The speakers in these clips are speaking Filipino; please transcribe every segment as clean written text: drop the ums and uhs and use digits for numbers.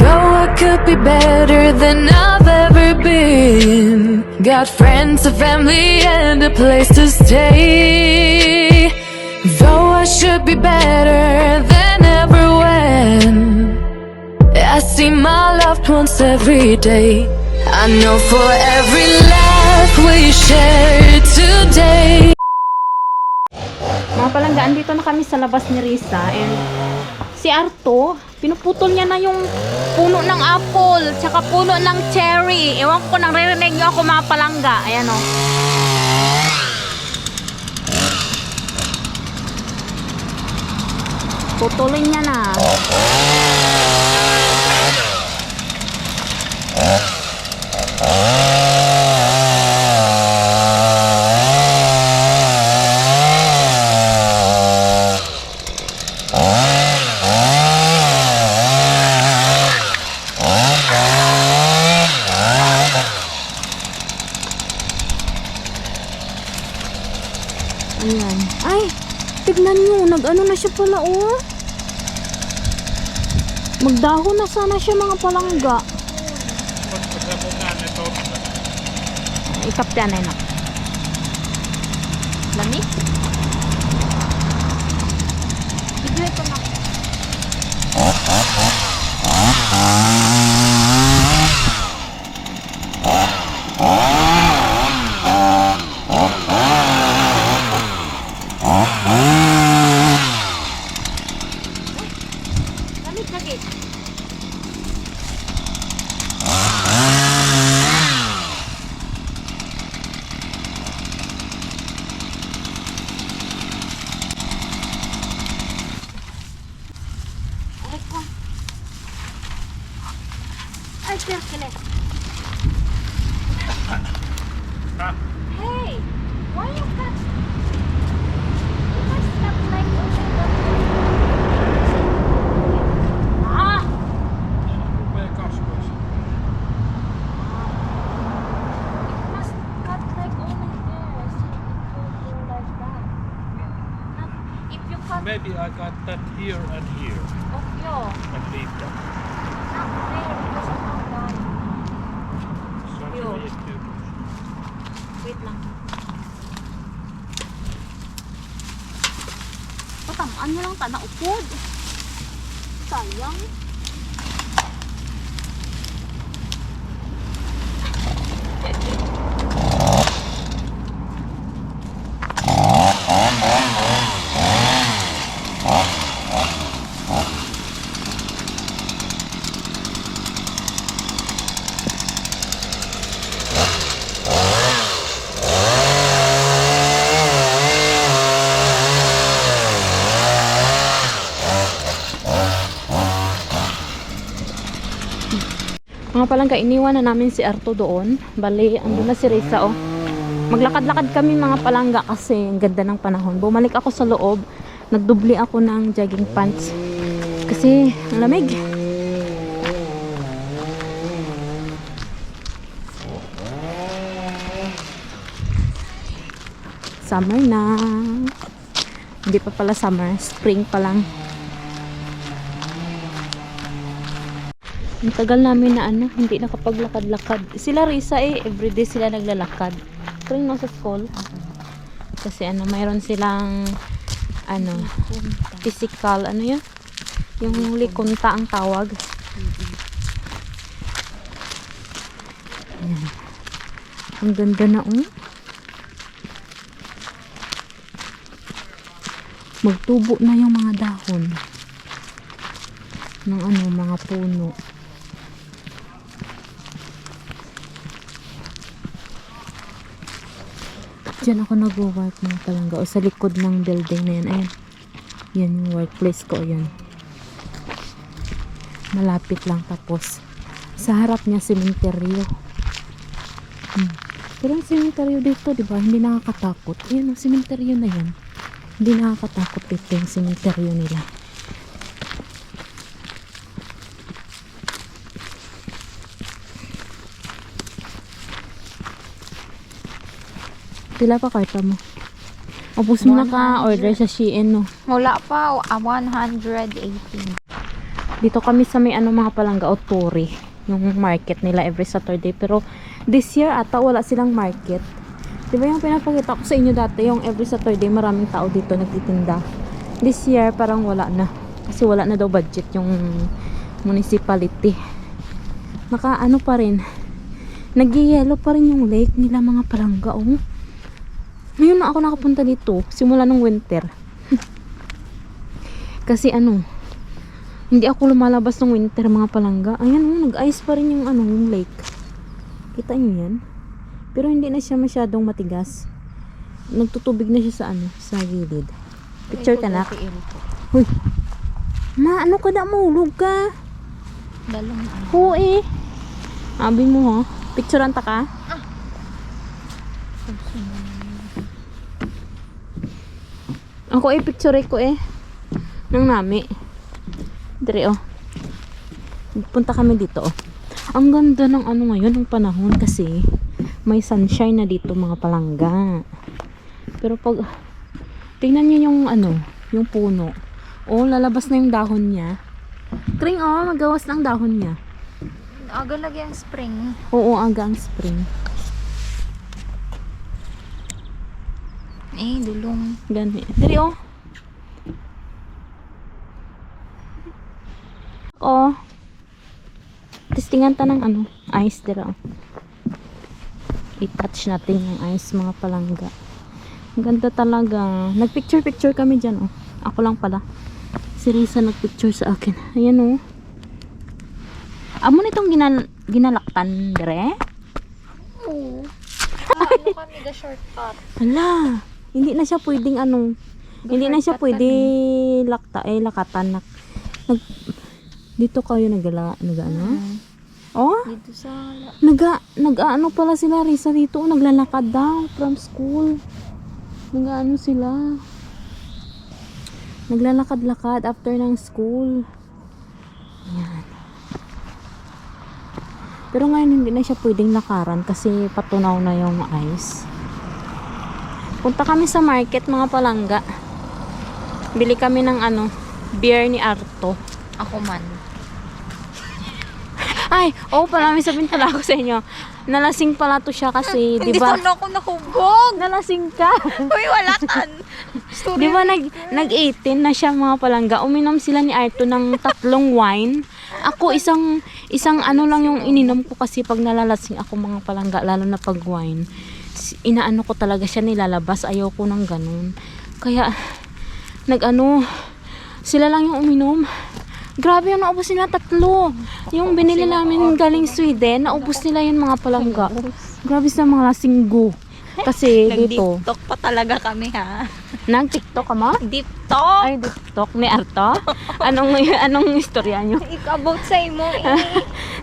Though I could be better than I've ever been. Got friends, a family, and a place to stay. Though I should be better than ever when I see my loved ones every day. I know for every laugh we share today. Mga palangga, andito na kami sa labas ni Risa, and si Arto, pinuputol niya na yung puno ng apple, tsaka puno ng cherry. Ewan ko, naririnig niyo ako mga palangga. Ayan o. Putulin niya na. Ayan. Ay, tignan nyo. Nag-ano na siya pala, oh. Magdahon na sana siya, mga palangga. Ikapya na yun. Lami? Video ito na. Lamig lagi. Ay, kaya. Hey, why you cut? You must stop like ah! You must cut like only there, so it will go like that. Not if you cut. Maybe I got that here and here Okay, and leave that. not there because I'm not done. So Yo. I need to. Wait lang. Patamaan niya lang ta, naupod. Sayang. Mga palangga, iniwan na namin si Arto doon. Bali, andun na si Risa, oh. Maglakad-lakad kami mga palangga kasi ang ganda ng panahon. Bumalik ako sa loob. Nagdubli ako ng jogging pants. Kasi ang lamig. Summer na. Hindi pa pala summer. Spring pa lang. Ang tagal namin na hindi nakapaglakad-lakad. Sila Risa everyday sila naglalakad. Tuwing nasa school. Kasi mayroon silang physical, yun? Yung likunta ang tawag. Ayan. Ang ganda na, Magtubo na yung mga dahon ng mga puno. Diyan ako nag-work mga palangga. O sa likod ng building na yan. Ayan. Yan yung workplace ko. Ayan. Malapit lang, tapos sa harap niya sementeryo. Pero ang sementeryo dito, diba? Hindi nakakatakot. Ayan, ang sementeryo na yan. Hindi nakakatakot dito yung sementeryo nila. Pila pa karta mo? Upos mo na ka order sa Shein, no? Wala pa, 118. Dito kami sa may mga palangga o Tori, yung market nila every Saturday. Pero this year ata wala silang market. Diba yung pinapakita ko sa inyo dati, yung every Saturday maraming tao dito nagtitinda. This year parang wala na. Kasi wala na daw budget yung municipality. Naka pa rin. Nag-yellow pa rin yung lake nila mga palangga. Oh. Ngayon na ako nakapunta dito. Simula nung winter. Kasi hindi ako lumalabas ng winter mga palangga. Ayan, nag-ice pa rin yung yung lake. Kita nyo yan? Pero hindi na siya masyadong matigas. Nagtutubig na siya sa sa gilid. Picture ka na. Huy. Ma, ka na? Mahulog ka. Dalong Oo eh. Abi mo ha. Picturean ta ka? Ako picture ko nang nami. Dire punta kami dito Ang ganda ng ngayon ng panahon kasi may sunshine na dito mga palangga. Pero pag tingnan niyo yung yung puno. Lalabas na yung dahon niya. Kring magawas ng dahon niya. aga lagi ang spring. Oo, aga ang spring. Dulong. Gani. Diri testingan ta ng ice dira. I-touch natin yung ice mga palangga. Ang ganda talaga. Nagpicture kami dyan Ako lang pala. Si Risa nagpicture sa akin. Ayan Amo nitong ginalaktan dire? Oo. Ano kami the shortcut? Hala. Hindi na siya pwedeng hindi na siya pwede lakatan. Dito kayo Dito sa pala sila Risa dito, naglalakad daw from school. Sila. Naglalakad-lakad after ng school. Ayan. Pero ngayon hindi na siya pwedeng lakaran kasi patunaw na yung ice. Punta kami sa market mga palangga. Bili kami ng beer ni Arto. ako man. Ay, pala may sabihin pala ako sa inyo. Nalasing pala to siya kasi, di Hindi ba? sana ako nakubog. Nalasing ka. Uy, wala tan. Di ba nag-18 na siya mga palangga? Uminom sila ni Arto ng 3 wine. Ako isang lang yung ininom ko kasi pag nalalasing ako mga palangga, lalo na pag wine. Inaano ko talaga siya nilalabas. Ayaw ko ng ganun. Kaya, sila lang yung uminom. Grabe yung naubos nila 3. Yung binili namin galing Sweden, naubos nila yun mga palangga. Grabe sa mga lasinggo. Kasi dito. Nag-tiktok pa talaga kami ha. Nag-tiktok ka mo? Tiktok? Ay, tiktok ni Arto? Anong istorya nyo? About sa imo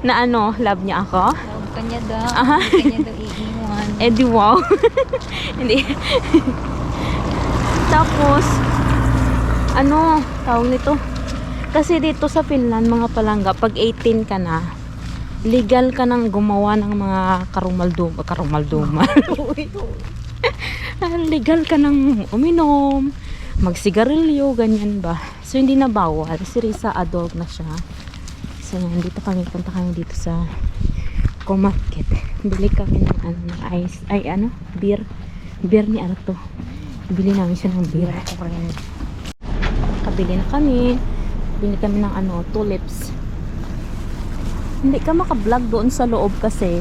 Na love niya ako? Love ka niya daw. Kanya daw iiwan. Di wow. Hindi. Tapos, tawag nito? Kasi dito sa Finland, mga palangga, pag 18 ka na, legal ka nang gumawa ng mga karumalduma. Legal ka nang uminom, magsigarilyo, ganyan ba. So, hindi na bawal. Si Risa, adult na siya. So, punta kami dito sa market. Bili kami ng ice, beer. Beer ni Arto. Bili namin siya ng beer. Kabili na kami. Bili kami ng tulips. Hindi ka maka-vlog doon sa loob kasi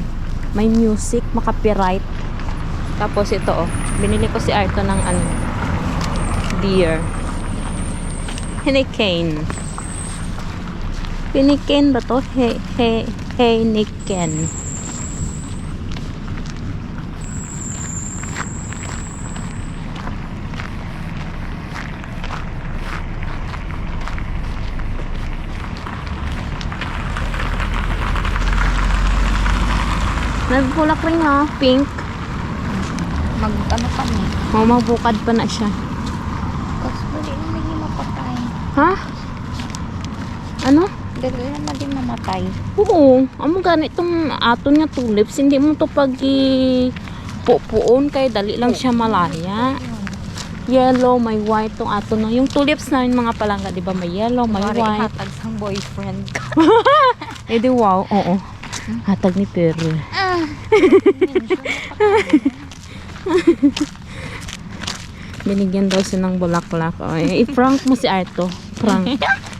may music, maka-copyright. Tapos ito binili ko si Arto ng beer. Heineken. Heineken ba to? Heineken. Nagpulak rin pink. Kami. Magbukad pa na siya. Kasi pwede naman yung mapatay. Ha? Dali naman din mamatay. Oo. Amo ganitong aton nga tulips. Hindi mo to pupuon kay dali lang siya malaya. yellow, may white tong ato no. Yung tulips namin mga palangga, di ba? May yellow, may Mari white. hatag sang boyfriend ko. Eh di wow, oo. Hatag ni Pero. Binigyan daw siya ng bulaklak. Oh, i-prank mo si Arto. Prank.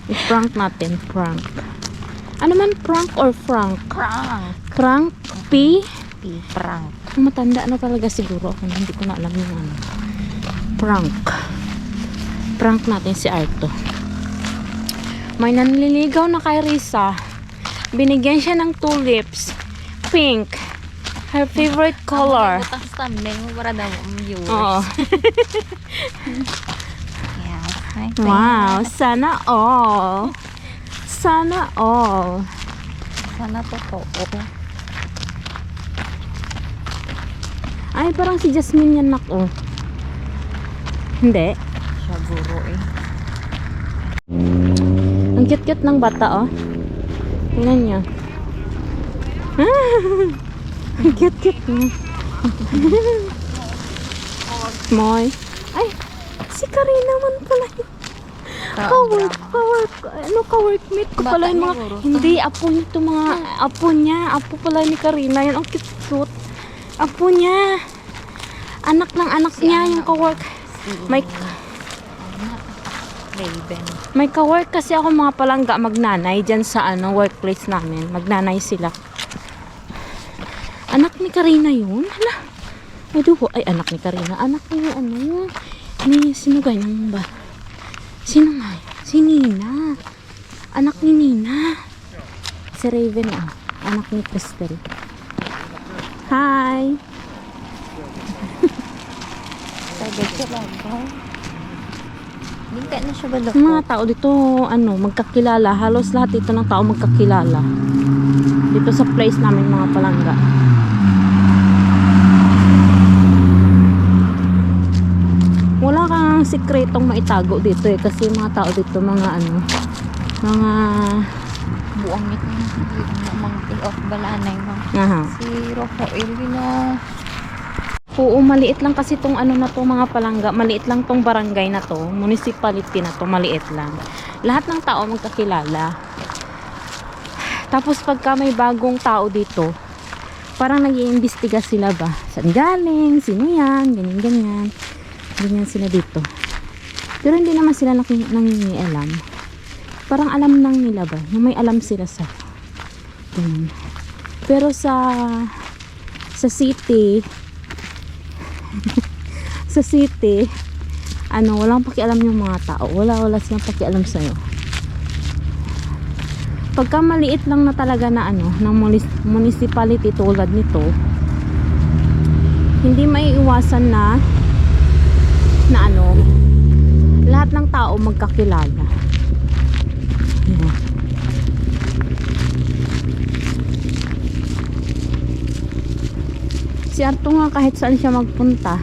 I-prank natin. Prank. Ano man prank or frank? Prank. Prank? P? Prank. Matanda na talaga siguro ako. Hindi ko na alam yung ano. Prank. Prank natin si Arto. May nanliligaw na kay Risa. Binigyan siya ng tulips. Pink. Her favorite color. Butang sa thumbnail mo para daw ang viewers. Oo. Yes. Hi, Wow. Sana all. Sana all. Sana totoo. Ay, parang si Jasmine yan, nak. Oh. Hindi. Siya guro eh. Ang cute-cute ng bata, oh. Tingnan niyo. Ang cute-cute mo. Moy. Ay, si Karina man pala yun. Ka-workmate ko pala yung mga, hindi, apo niya ito mga, apo pala ni Karina, yun, ang cute-cute. Apo niya. Anak ng anak niya, yung ka-work. Raven. May ka-work kasi ako mga palangga magnanay dyan sa workplace namin. Magnanay sila. Anak ni Karina yun? Hala. Ay, anak ni Karina. Anak ni sino ganyan ba? Sino nga? Si Nina. Anak ni Nina. Si Raven, anak ni Crystal. Hi. Sabi ko lang ba? Hindi ka na siya balok. Mga tao dito, magkakilala. Halos lahat dito ng tao magkakilala. Dito sa place namin mga palangga. Wala kang sikretong maitago dito kasi mga tao dito mga Buang nito yung mga off balanay mo. aha. Si Rafael na. Oo, maliit lang kasi tong na to mga palangga. Maliit lang tong barangay na to. Municipality na to, maliit lang. Lahat ng tao magkakilala. Tapos pagka may bagong tao dito, parang nag-iimbestiga sila ba? Saan galing? Sino yan? Ganyan. Ganyan sila dito. Pero hindi naman sila nangingialam. Parang alam lang nila ba? Yung may alam sila sa ganyan. Pero sa city sa city walang pakialam yung mga tao. Wala silang pakialam sa'yo. Pagka maliit lang na talaga na ng municipality tulad nito, hindi maiiwasan na lahat ng tao magkakilala. Yan. Si Arto nga kahit saan siya magpunta,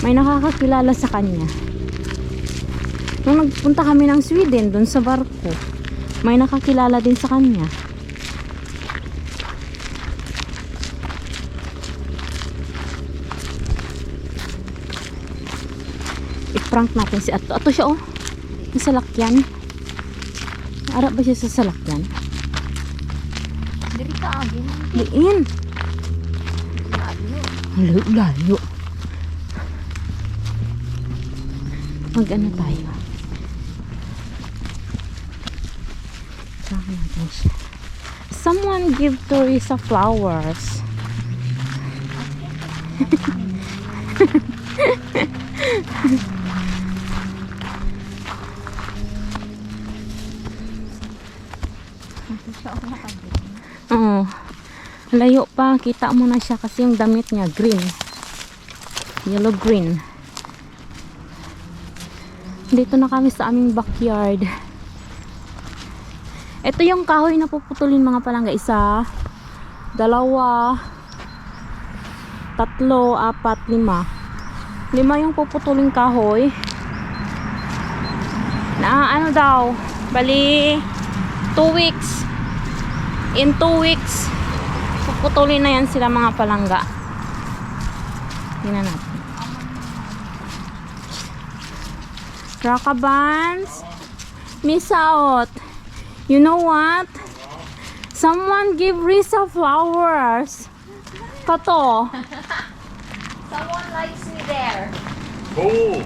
may nakakakilala sa kanya. Nung nagpunta kami ng Sweden, dun sa barko, may nakakilala din sa kanya. I-prank natin si Arto. Ato siya, yung salakyan. Arap ba siya sa salakyan? Diri ka agin. Diin. Layo. Tayo. Prank natin siya. Someone give Teresa flowers. Oo. Layo pa. Kita mo na siya kasi yung damit niya green. Yellow green. Dito na kami sa aming backyard. Ito yung kahoy na puputulin mga palangga. 1, 2, 3, 4, 5. 5 yung puputulin kahoy. Na daw. Bali 2 weeks. In 2 weeks puputulin na yan sila mga palangga. Tingnan natin. Rakabans. Miss out. You know what? Someone give Risa flowers. Kato. Someone likes me there. Oh!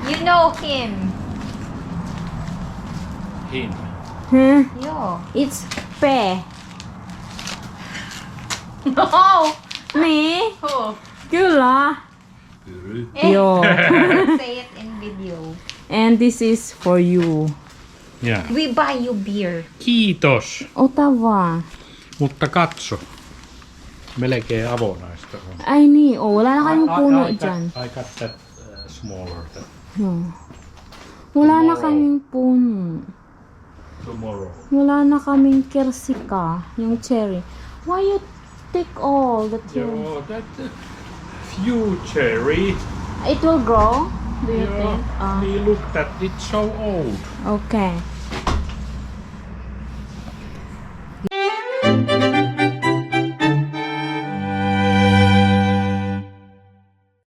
You know him. Him. Huh? Yo. It's Pe. No. Me? Who? Gula. Guru. Yo. Say it in video. And this is for you. Yeah. We buy you beer. Kiitos. Ota vaan. Mutta katso. Melkein avonaista on. Ay niin, oh, wala na kaming puno dyan. I got that smaller No. Wala na Tomorrow. kaming puno. tomorrow. Wala na kaming kersika, yung cherry. Why you take all the cherry? Joo, that few cherry. It will grow, do you Yeah, think? we looked at it so old. Okay.